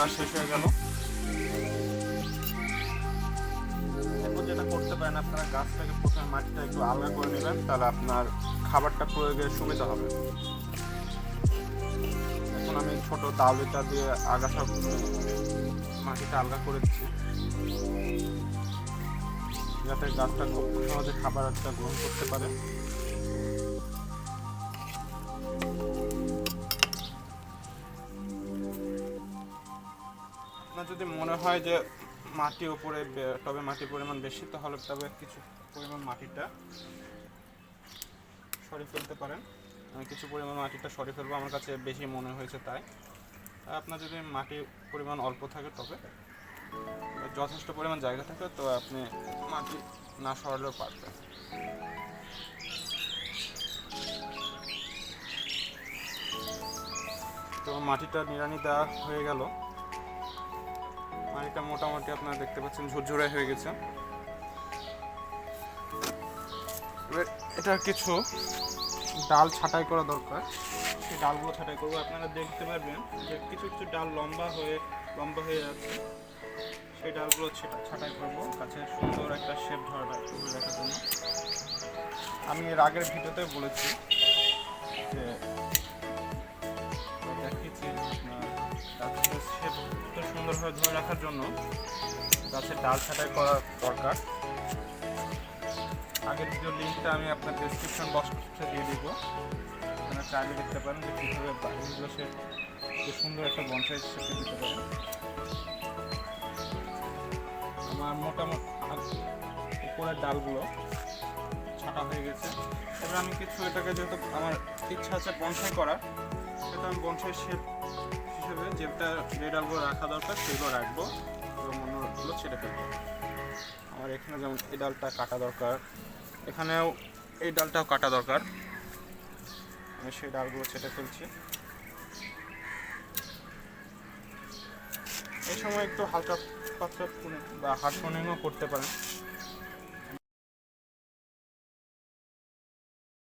করা শেষ হয়ে গেল। এরপর যেটা করতে পারেন, আপনারা গাছটাকে প্রথমে মাটিটা একটু আলগা করে নেবেন, তাহলে আপনার খাবারটা প্রয়োগের সুবিধা হবে। এখন আমি ছোট তাওয়াটা দিয়ে আগাছা মাটিটা আলগা করে দিচ্ছি, যাতে গাছটা খুব সহজে খাবারটা গ্রহণ করতে পারে। আপনার যদি মনে হয় যে মাটি উপরে টবে মাটির পরিমাণ বেশি, তাহলে তবে কিছু পরিমাণ মাটিটা সরিয়ে ফেলতে পারেন। আমি কিছু পরিমাণ মাটিটা সরিয়ে ফেলবো, আমার কাছে বেশি মনে হয়েছে তাই। আপনার যদি মাটির পরিমাণ অল্প থাকে, তবে যথেষ্ট পরিমাণ জায়গা থাকে, তো আপনি মাটি না সরালেও পারবেন। তো মাটিটা নিড়ানি দেওয়া হয়ে গেল। মাটিটা মোটামুটি আপনারা দেখতে পাচ্ছেন ঝুরঝুরে হয়ে গেছে। এবার এটার কিছু ডাল ছাঁটাই করা দরকার, সেই ডালগুলো ছাঁটাই করবো। আপনারা দেখতে পারবেন যে কিছু কিছু ডাল লম্বা হয়ে যাচ্ছে, সেই ডালগুলো ছাঁটাই করবো গাছের সুন্দর একটা শেপ ধরে রাখার জন্য। আমি এর আগের ভিডিওতে বলেছি যে দেখিয়েছি আপনার গাছের শেপ সুন্দরভাবে ধরে রাখার জন্য গাছের ডাল ছাঁটাই করা দরকার। আগের ভিডিও লিঙ্কটা আমি আপনার ডেসক্রিপশন বক্সে দিয়ে দিব, আপনারা চাইলে দেখতে পারেন যে কীভাবে বাড়িগুলো সে খুব সুন্দর একটা বনসাই শেপে দিতে পারেন। আমার মোটামুটি উপরের ডালগুলো ছাঁটা হয়ে গেছে। এবার আমি কিছু এটাকে, যেহেতু আমার ইচ্ছা আছে বনসাই করার, সেটা আমি বনসাই শেপ হিসেবে যেটা যে ডালগুলো রাখা দরকার সেগুলো রাখবো এবং অন্যগুলো ছেড়ে ফেলবো। আমার এখানে যেমন এই ডালটা কাটা দরকার, এখানেও এই ডালটাও কাটা দরকার, আমি সেই ডালগুলো ছেটে ফেলছি। এই সময় একটু হালকা পাতলা বা হার্ড ফোনিংও করতে পারেন।